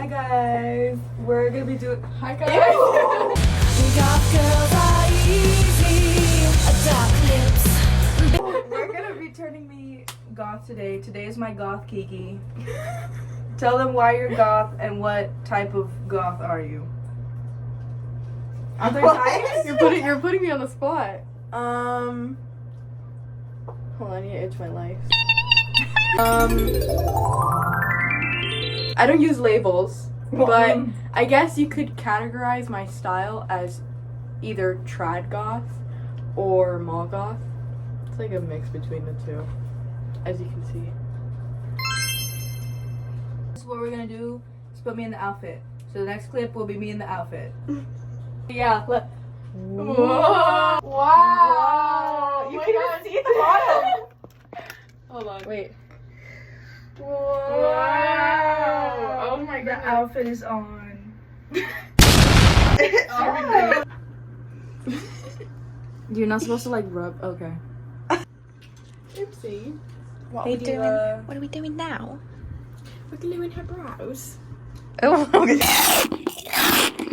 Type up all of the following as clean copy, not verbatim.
guys, we're gonna be doing. Hi guys. Goth girls are easy. Dark lips. We're gonna be turning me goth today. Today is my goth Kiki. Tell them why you're goth and what type of goth are you. Other types? You're putting me on the spot. Hold on, I need to itch my life. I don't use labels, but I guess you could categorize my style as either trad goth or mall goth. It's like a mix between the two, as you can see. This is what we're gonna do is put me in the outfit. So the next clip will be me in the outfit. Yeah, look. Whoa! Wow! You can even see the bottom. Hold on. Wait. Wow! Oh my The god. outfit is on. You're not supposed to like rub. Okay. Oopsie. What are we doing now? We're gluing her brows. Oh,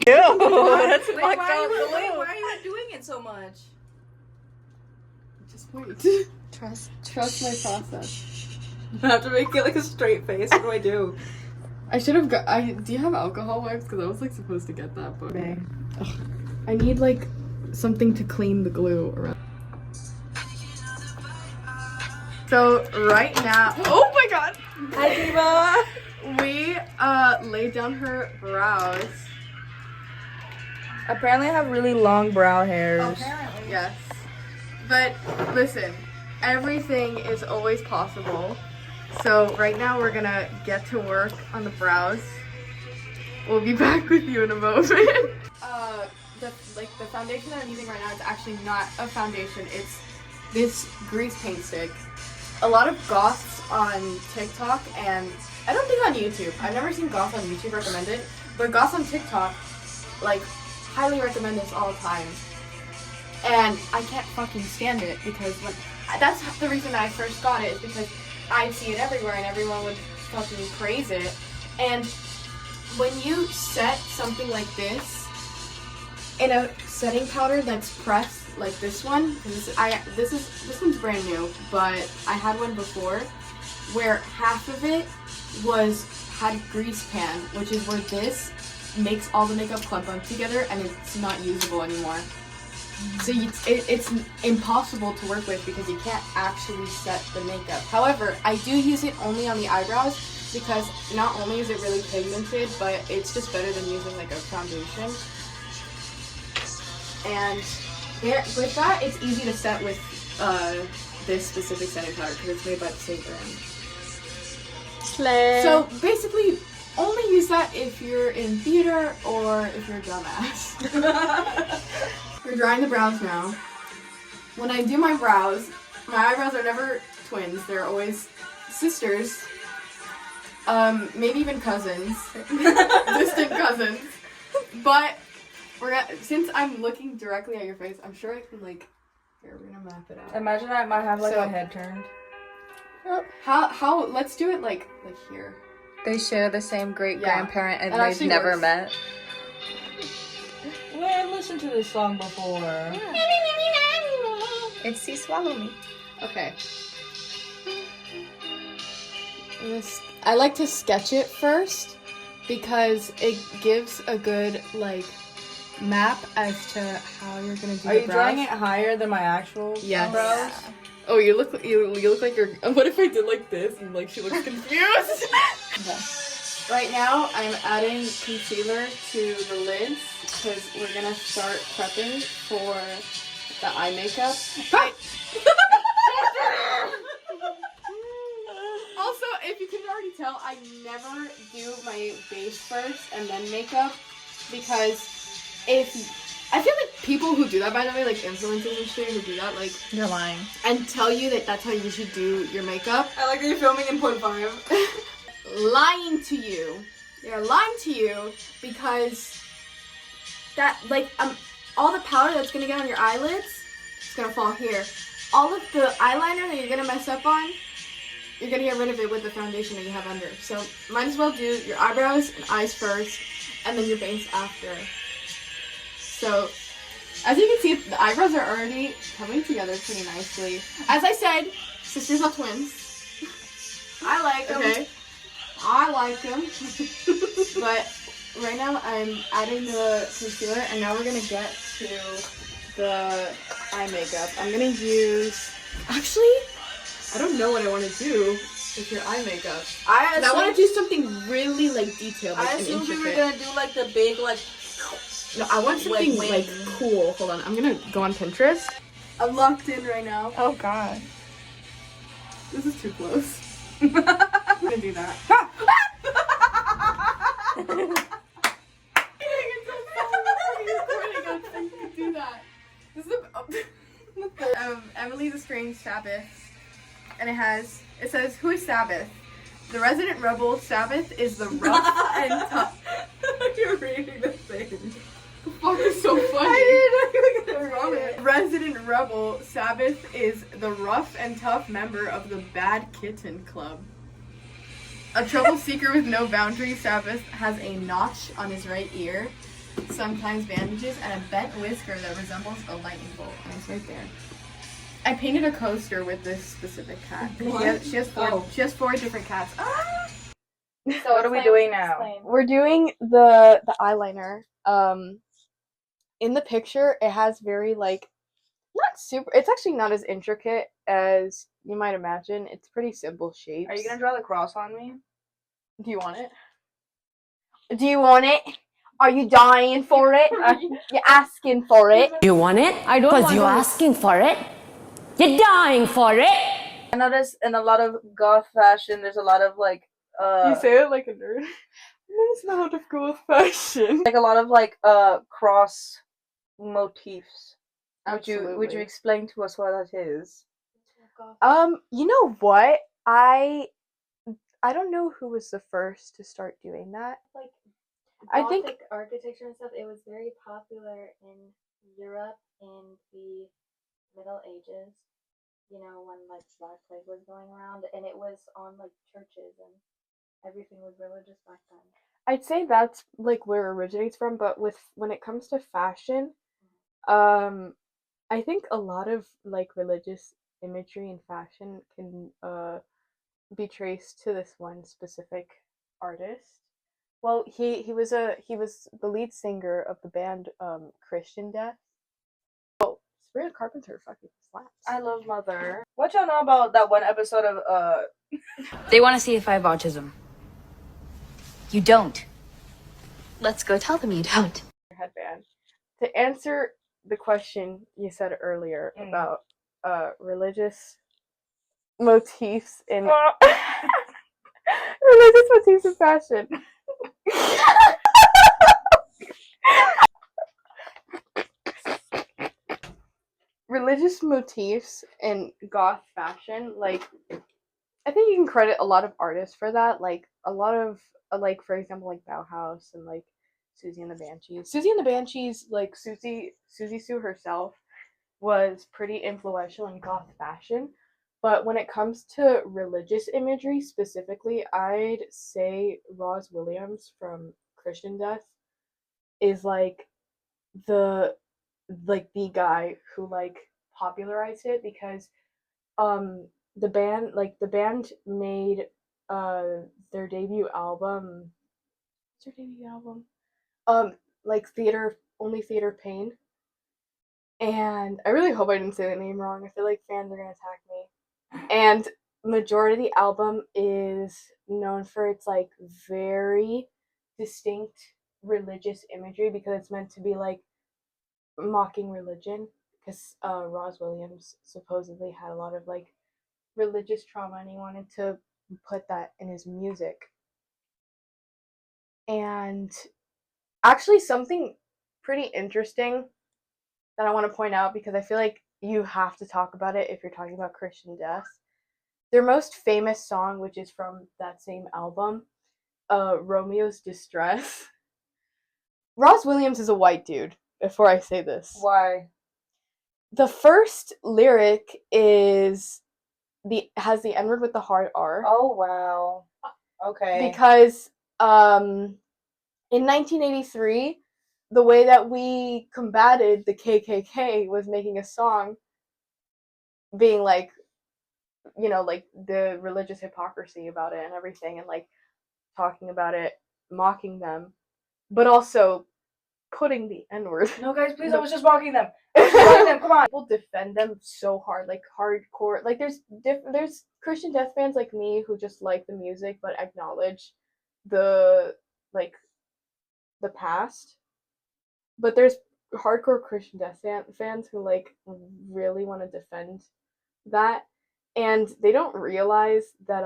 That's why are you doing it so much? Just wait. Trust. Trust my process. I have to make it like a straight face. What do I do? I should have got. Do you have alcohol wipes? Because I was like supposed to get that, but ugh. I need like something to clean the glue around. So right now, oh my god, Hi, Diva. we laid down her brows. Apparently, I have really long brow hairs. Yes, but listen, everything is always possible. So right now we're gonna get to work on the brows. We'll be back with you in a moment. The foundation that I'm using right now is actually not a foundation. It's this grease paint stick. A lot of goths on TikTok, and I don't think on YouTube. I've never seen goths on YouTube recommend it, but goths on TikTok like highly recommend this all the time. And I can't fucking stand it because that's the reason that I first got it, is because I'd see it everywhere and everyone would fucking praise it. And when you set something like this in a setting powder that's pressed like this one, this one's brand new, but I had one before where half of it had grease pan, which is where this makes all the makeup clump up together and it's not usable anymore. So it's impossible to work with because you can't actually set the makeup. However, I do use it only on the eyebrows because not only is it really pigmented, but it's just better than using like a foundation. And with that, it's easy to set with this specific setting powder because it's made by the same brand. So basically, only use that if you're in theater or if you're a dumbass. We're drying the brows now. When I do my eyebrows are never twins. They're always sisters. Maybe even cousins. Distant cousins. But since I'm looking directly at your face, I'm sure I can here, we're gonna map it out. Imagine I might have my head turned. How let's do it like here. They share the same great grandparent and That they've never works. met. Well, I've listened to this song before. It's See Swallow Me. Okay. I like to sketch it first because it gives a good map as to how you're gonna do. Are you drawing it higher than my actual brows? Oh, you look like you're. What if I did like this and she looks confused? Okay. Right now, I'm adding concealer to the lids because we're gonna start prepping for the eye makeup. Also, if you can already tell, I never do my base first and then makeup because I feel like people who do that, by the way, influencers and shit who do that, You're lying. and tell you that that's how you should do your makeup. I like that you're filming in 0.5. Lying to you. They're lying to you because that, all the powder that's gonna get on your eyelids is gonna fall here. All of the eyeliner that you're gonna mess up on you're gonna get rid of it with the foundation that you have under. So might as well do your eyebrows and eyes first, and then your base after. So as you can see, the eyebrows are already coming together pretty nicely. As I said, sisters are twins. I like them. Okay. I like them. But right now I'm adding the concealer, and now we're gonna get to the eye makeup. I'm gonna use. Actually, I don't know what I want to do with your eye makeup. I want to do something really like detailed. Like, I assumed we were gonna do like the big like. No, I want something like cool. Hold on, I'm gonna go on Pinterest. I'm locked in right now. Oh God. This is too close. I'm gonna do that. Do that. This is Emily the Strange Sabbath, and it says, "Who is Sabbath? The resident rebel. Sabbath is the rough and tough." You're reading the thing. The fuck is so funny? I didn't know you were gonna read it. Resident rebel. Sabbath is the rough and tough member of the Bad Kitten Club. A trouble seeker with no boundaries, Sabbath has a notch on his right ear, sometimes bandages, and a bent whisker that resembles a lightning bolt. And it's right there. I painted a coaster with this specific cat. She has four different cats. Ah! So what are we doing now? We're doing the eyeliner. In the picture, it has very like not super. It's actually not as intricate as you might imagine. It's pretty simple shapes. Are you gonna draw the cross on me? Do you want it? Do you want it? Are you dying for it? You're asking for it. You want it? I don't Because want you're it. asking for it. You're dying for it. I noticed in a lot of goth fashion, there's a lot of like. You say it like a nerd. That's not how to go with fashion. Like a lot of like cross motifs. Would you Absolutely. explain to us what that is? You know what? I don't know who was the first to start doing that. Like I Gothic think architecture and stuff, it was very popular in Europe in the Middle Ages, you know, when like Black Plague was going around, and it was on like churches and everything was religious back then. I'd say that's like where it originates from, but when it comes to fashion, I think a lot of like religious imagery in fashion can be traced to this one specific artist. Well, he was the lead singer of the band Christian Death. Oh, Sabrina Carpenter fucking slaps. I love Mother. What y'all know about that one episode of They want to see if I have autism. You don't. Let's go tell them you don't. Headband. To answer the question you said earlier about religious motifs in religious motifs in fashion. Religious motifs in goth fashion, like I think you can credit a lot of artists for that. Like a lot of like for example like Bauhaus and like Susie and the Banshees. Susie and the Banshees, like Susie Sue herself was pretty influential in goth fashion. But when it comes to religious imagery specifically, I'd say Roz Williams from Christian Death is like the guy who like popularized it, because the band made their debut album. What's their debut album? Like Theater Pain. And I really hope I didn't say the name wrong. I feel like fans are gonna attack me. And majority of the album is known for its like very distinct religious imagery, because it's meant to be like mocking religion, because Roz Williams supposedly had a lot of like religious trauma and he wanted to put that in his music. And actually something pretty interesting that I want to point out, because I feel like you have to talk about it if you're talking about Christian Death. Their most famous song, which is from that same album, Romeo's Distress. Roz Williams is a white dude, before I say this. why? The first lyric is has the N word with the hard R. Oh wow. Okay. Because in 1983, the way that we combated the KKK was making a song being like, you know, like the religious hypocrisy about it and everything, and like talking about it, mocking them, but also putting the N word. No, guys, please. I was just mocking them. I was just mocking them. Come on. People defend them so hard, like hardcore. Like there's Christian death bands like me who just like the music but acknowledge the like the past. But there's hardcore Christian death fans who like really want to defend that, and they don't realize that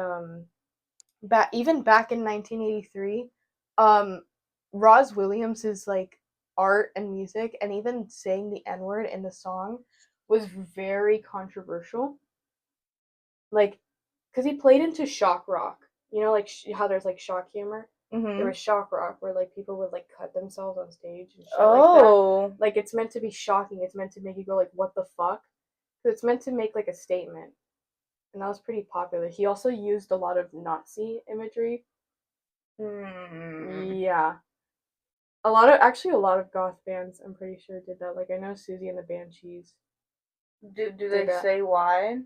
even back in 1983, Roz Williams's like art and music, and even saying the N word in the song, was very controversial. Like, because he played into shock rock, you know, like how there's like shock humor. There was shock rock where like people would like cut themselves on stage and shit like that. Like it's meant to be shocking. It's meant to make you go like, what the fuck? So it's meant to make like a statement, and that was pretty popular. He also used a lot of Nazi imagery. Yeah, a lot of goth bands, I'm pretty sure, did that. Like I know Susie and the Banshees. Do they say why?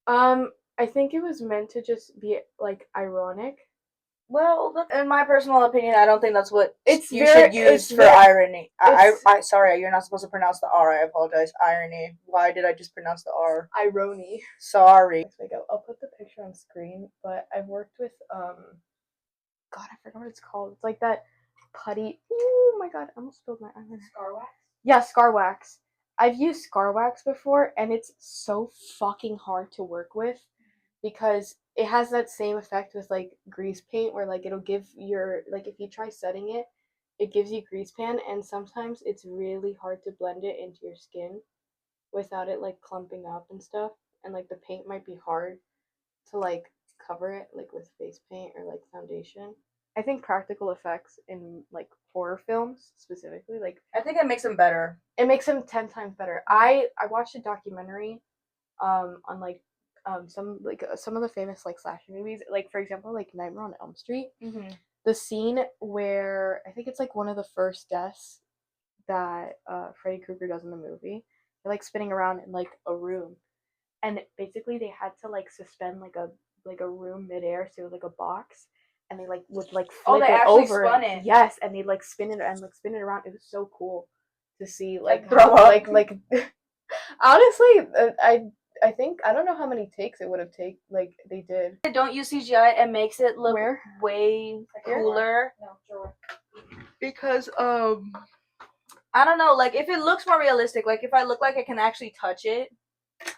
I think it was meant to just be like ironic. Well, in my personal opinion, I don't think that's what you very- should use it's for very- irony. I sorry, you're not supposed to pronounce the R. I apologize. Irony. Why did I just pronounce the R? Irony. Sorry. I'll put the picture on screen, but I've worked with God, I forgot what it's called. It's like that putty. Oh my god, I almost spilled my eyeliner. Scar wax? Yeah, Scar Wax. I've used Scar Wax before, and it's so fucking hard to work with because it has that same effect with like grease paint, where like it'll give your like if you try setting it, it gives you grease pan, and sometimes it's really hard to blend it into your skin without it like clumping up and stuff, and like the paint might be hard to like cover it like with face paint or like foundation. I think practical effects in like horror films specifically, like I think it makes them better. it makes them 10 times better. I watched a documentary on like some of the famous like slasher movies, like for example like Nightmare on Elm Street. The scene where I think it's like one of the first deaths that Freddy Krueger does in the movie. They're like spinning around in like a room, and basically they had to like suspend like a room midair, so it was like a box, and they like would like flip they it actually over. spun it. Yes, and they'd like spin it and like spin it around. It was so cool to see like throw up. like honestly, I think I don't know how many takes it would have taken. Like they did. Don't use CGI. It makes it look Where? way cooler. No, sure. Because I don't know. Like if it looks more realistic, like if I look like I can actually touch it,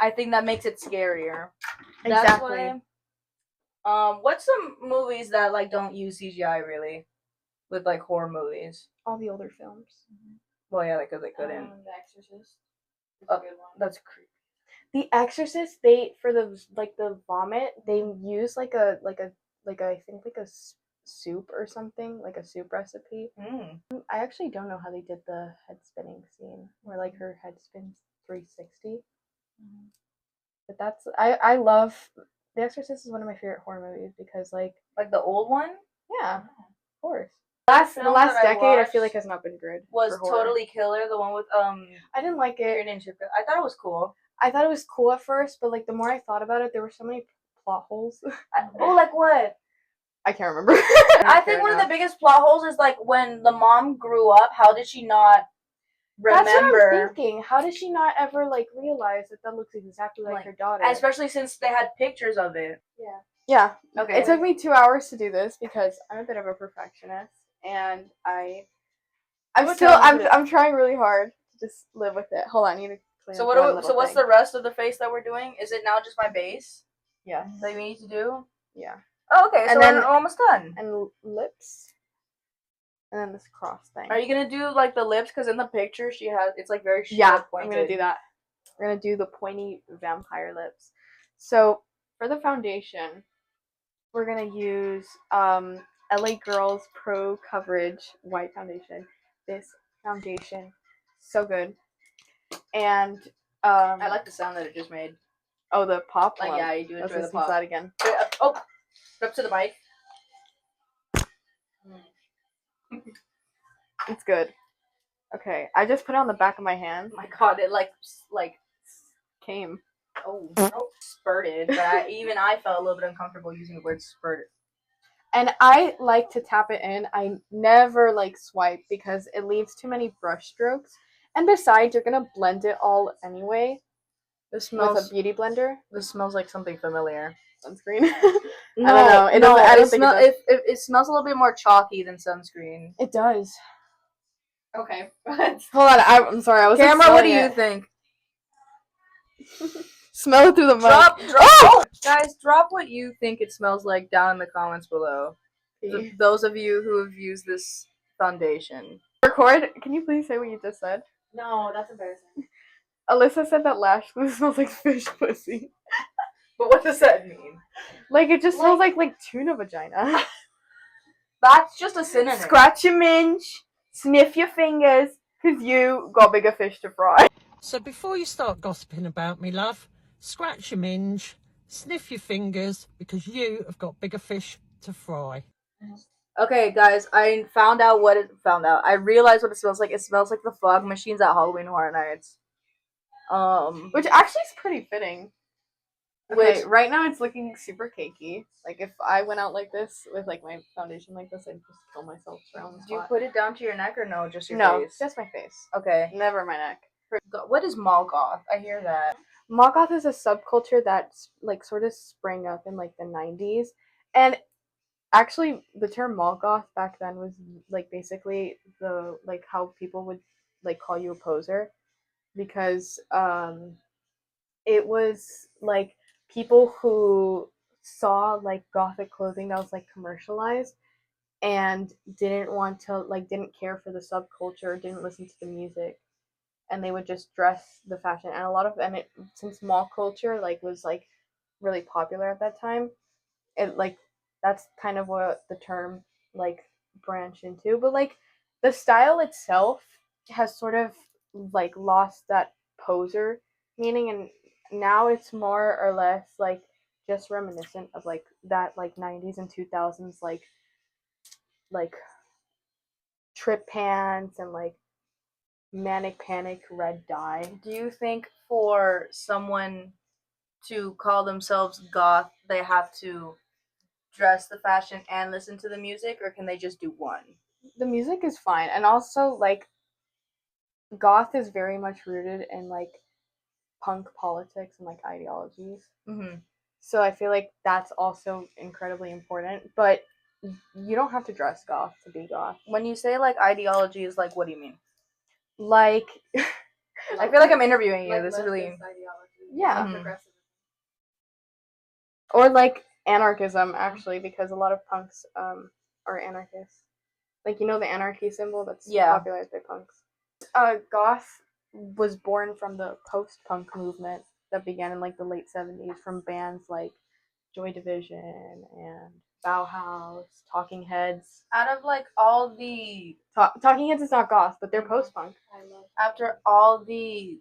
I think that makes it scarier. Exactly. That's why. What's some movies that like don't use CGI really, with like horror movies? All the older films. Well, yeah, because they couldn't. The Exorcist. Is a good one. That's creepy. The Exorcist, they for the like the vomit, they use like a I think like a soup or something, like a soup recipe. I actually don't know how they did the head spinning scene where like her head spins 360. But that's I love The Exorcist is one of my favorite horror movies because like the old one. Yeah, of course. Film The last that I decade, I feel watched like has not been good. Was for horror. Totally Killer, the one with I didn't like it. I thought it was cool. I thought it was cool at first, but like the more I thought about it, there were so many plot holes. Like what? I can't remember. I think one of the biggest plot holes is like when the mom grew up. How did she not remember? That's what I'm thinking. How did she not ever like realize that looks exactly like her daughter? Especially since they had pictures of it. Yeah. Okay. It took me 2 hours to do this because I'm a bit of a perfectionist, and I'm trying really hard to just live with it. Hold on, I need to clean So up what's the rest of the face that we're doing? Is it now just my base Yeah. that we need to do? Yeah. Oh, okay, so then we're almost done. And lips. And then this cross thing. Are you gonna do like the lips? Because in the picture she has, it's like very Yeah, pointed. I'm gonna do that. We're gonna do the pointy vampire lips. So for the foundation, we're gonna use LA Girls Pro Coverage White Foundation. This foundation, so good. And I like the sound that it just made. Oh, the pop Like, one. yeah, you do Let's enjoy the listen to pop. that again. Oh, up to the mic. It's good. Okay, I just put it on the back of my hand. Oh my god, it like Came. oh spurted, but I felt a little bit uncomfortable using the word spurted. And I like to tap it in. I never like swipe because it leaves too many brush strokes. And besides, you're gonna blend it all anyway This with smells. a beauty blender. This smells like something familiar. Sunscreen. No, I don't know. It doesn't. I don't think it does. It smells a little bit more chalky than sunscreen. It does. Okay. Hold on. I'm sorry. I was Camera, what do smelling you it. think? Smell it through the mic. Drop. Oh! Guys, drop what you think it smells like down in the comments below. Those of you who have used this foundation. Record. Can you please say what you just said? No, that's embarrassing. Alyssa said that lash glue smells like fish pussy. But what does that mean? Like it just smells like tuna vagina. That's just a synonym. Scratch your minge, sniff your fingers, cause you got bigger fish to fry. So before you start gossiping about me, love, scratch your minge, sniff your fingers, because you have got bigger fish to fry. Okay, guys, I found out what it found out. I realized what it smells like. It smells like the fog machines at Halloween Horror Nights. Which actually is pretty fitting. Okay, Which right now it's looking super cakey. Like if I went out like this with like my foundation like this, I'd just kill myself around the do you spot. put it down to your neck or no, just your No, face? just my face. Okay. Never my neck. What is mall goth? I hear that. Mall goth is a subculture that's like sort of sprang up in like the 90s. And actually the term mall goth back then was like basically the like how people would like call you a poser, because it was like people who saw like gothic clothing that was like commercialized and didn't care for the subculture, didn't listen to the music, and they would just dress the fashion. And a lot of since mall culture like was like really popular at that time, it like that's kind of what the term like branched into. But like the style itself has sort of like lost that poser meaning, and now it's more or less like just reminiscent of like that like 90s and 2000s like trip pants and like manic panic red dye. Do you think for someone to call themselves goth, they have to dress the fashion and listen to the music, or can they just do one? The music is fine, and also like goth is very much rooted in like punk politics and like ideologies. Mm-hmm. So I feel like that's also incredibly important. But you don't have to dress goth to be goth. When you say like ideologies, like what do you mean? Like, I feel like I'm interviewing you. like this is really ideology. Yeah. Progressive. Or like anarchism actually, because a lot of punks are anarchists. Like, you know, the anarchy symbol that's popularized by punks. Goth was born from the post-punk movement that began in like the late 70s from bands like Joy Division and Bauhaus, Talking Heads. out of like all the Talking Heads is not goth, but they're post-punk. after all the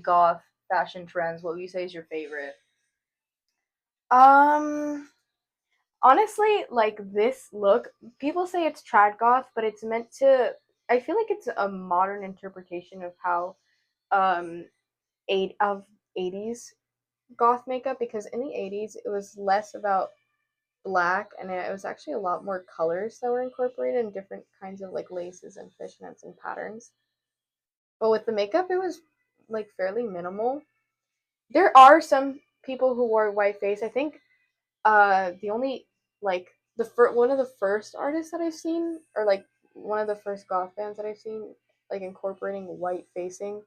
goth fashion trends, what would you say is your favorite? Honestly, like this look, people say it's trad goth, but it's meant to. I feel like it's a modern interpretation of how, 80s goth makeup, because in the 80s it was less about black and it was actually a lot more colors that were incorporated in different kinds of like laces and fishnets and patterns. But with the makeup, it was like fairly minimal. There are some people who wore white face. I think the only like one of the first artists that I've seen, or like one of the first goth bands that I've seen like incorporating white facing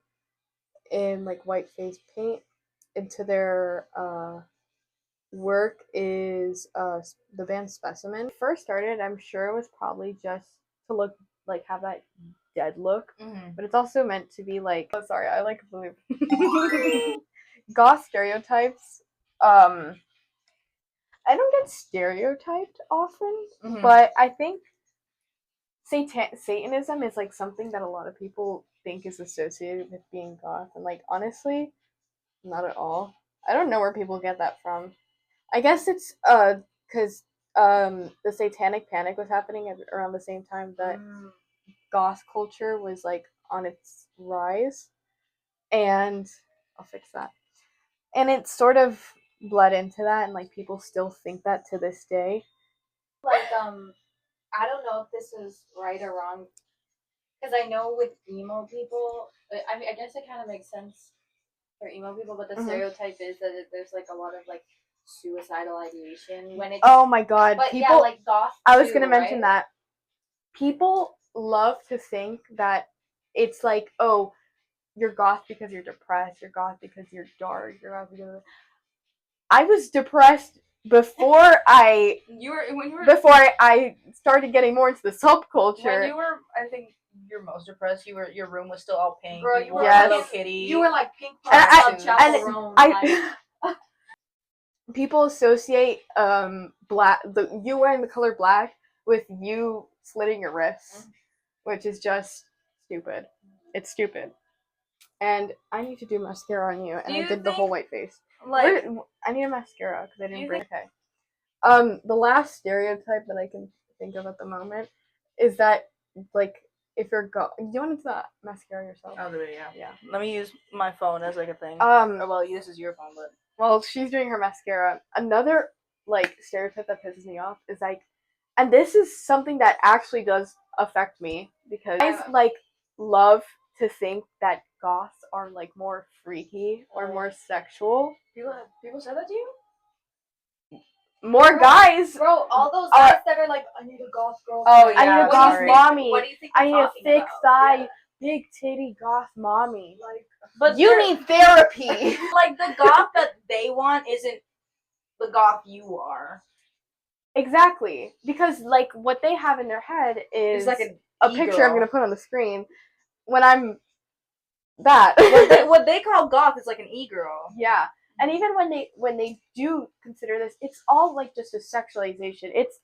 in like white face paint into their work is the band Specimen. When it first started, I'm sure it was probably just to look like have that dead look, but it's also meant to be like, oh sorry, I like blue. Goth stereotypes. I don't get stereotyped often, but I think Satanism is like something that a lot of people think is associated with being goth, and like honestly, not at all. I don't know where people get that from. I guess it's because the Satanic Panic was happening around the same time that goth culture was like on its rise, and I'll fix that. And it sort of bled into that, and like people still think that to this day. Like, I don't know if this is right or wrong, because I know with emo people, I mean, I guess it kind of makes sense for emo people, but the stereotype is that there's like a lot of like suicidal ideation when it's. Oh my god, But people! yeah, like goth. I was too, gonna mention right? that people love to think that it's like, oh, you're goth because you're depressed, you're goth because you're dark, you're goth because I was depressed before I before I started getting more into the subculture. When you were, I think you're most depressed. Your room was still all pink. Bro, you were Yes. Hello Kitty. You were like pink And Chapel Rome. Like, people associate you wearing the color black with you slitting your wrists, which is just stupid. It's stupid. And I need to do mascara on you, and I did the whole white face. Like, I need a mascara because I didn't bring. think- Okay. The last stereotype that I can think of at the moment is that, like, if you're do you want to do that mascara yourself? I'll do it. Yeah. Yeah. Let me use my phone as like a thing. Well, this is your phone, but Well, she's doing her mascara. Another like stereotype that pisses me off is like, and this is something that actually does affect me because guys like love to think that goths are like more freaky or more sexual. people said that to you. More guys. bro, all those guys that are like, I need a goth girl. Oh yeah, I need a What goth do you think- mommy. What do you think I they're need a talking thick about? thigh, Yeah. big titty goth mommy. Like, But You need therapy. like the goth that they want isn't the goth you are. Exactly, because like what they have in their head is It's like a picture I'm gonna put on the screen when I'm that. what they call goth is like an e-girl. Yeah, and even when they do consider this, it's all like just a sexualization. It's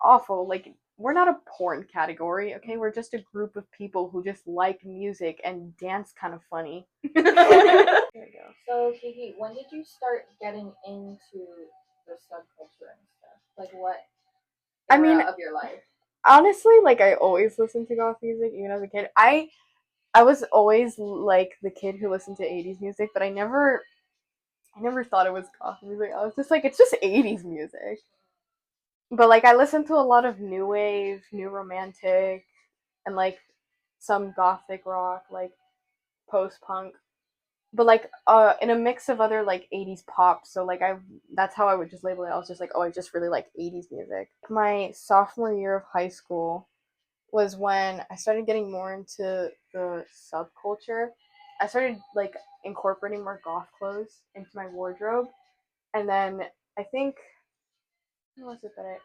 awful. Like we're not a porn category, okay? We're just a group of people who just like music and dance kind of funny. There we go. so Kiki, when did you start getting into the subculture and stuff? Like what I mean, era of your life? Honestly, like I always listened to goth music, even as a kid. I was always like the kid who listened to 80s music, but I never thought it was goth music. I was just like, it's just 80s music. But like I listened to a lot of new wave, new romantic, and like some gothic rock, like post punk. But like in a mix of other like 80s pop. So like that's how I would just label it. I was just like, oh, I just really like 80s music. My sophomore year of high school was when I started getting more into the subculture. I started like incorporating more goth clothes into my wardrobe, and then I think what was it that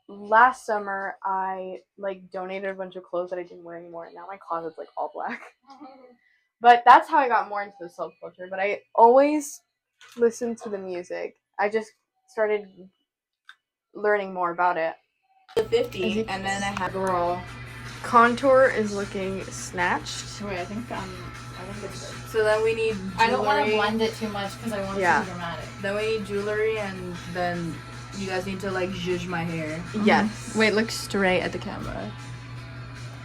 last summer I like donated a bunch of clothes that I didn't wear anymore, and now my closet's like all black. But that's how I got more into the subculture. But I always listened to the music. I just started learning more about it. The 50, and then I have Girl. Contour is looking snatched. Wait, I think it's good. So then we need jewelry. I don't want to blend it too much because I want it to be dramatic. Then we need jewelry, and then you guys need to like zhuzh my hair. Yes. Wait, look straight at the camera.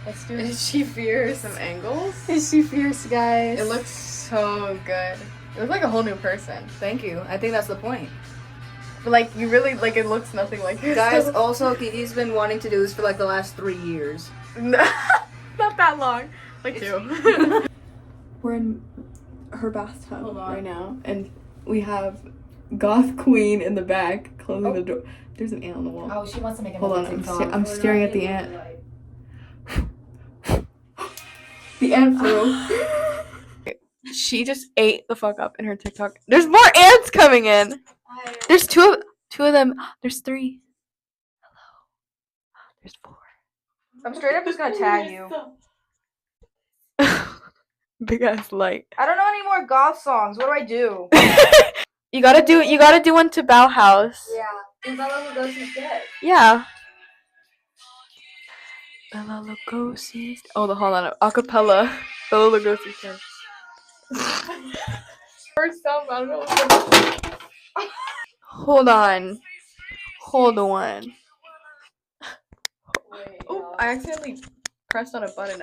Let's do Is she fierce? some angles. Is she fierce, guys? It looks so good. You look like a whole new person. Thank you. I think that's the point. But like you really like it looks nothing like Guys, yourself. also Kiki's been wanting to do this for like the last 3 years. Not that long. Like 2. We're in her bathtub right now, and we have Goth Queen in the back closing the door. There's an ant on the wall. Oh, she wants to make Hold another on, TikTok. I'm staring at the ant. The ant flew. She just ate the fuck up in her TikTok. There's more ants coming in. There's two of them. There's 3. Hello. There's 4. I'm straight up just gonna tag you. Big ass light. I don't know any more goth songs. What do I do? You gotta do one to Bauhaus. Yeah, and Bella Lugosi's dead. Yeah. Bella Lugosi's. Oh, hold on. Acapella. Bella Lugosi's dead. or some. I don't know. Hold on. Hold on. Oh, I accidentally pressed on a button.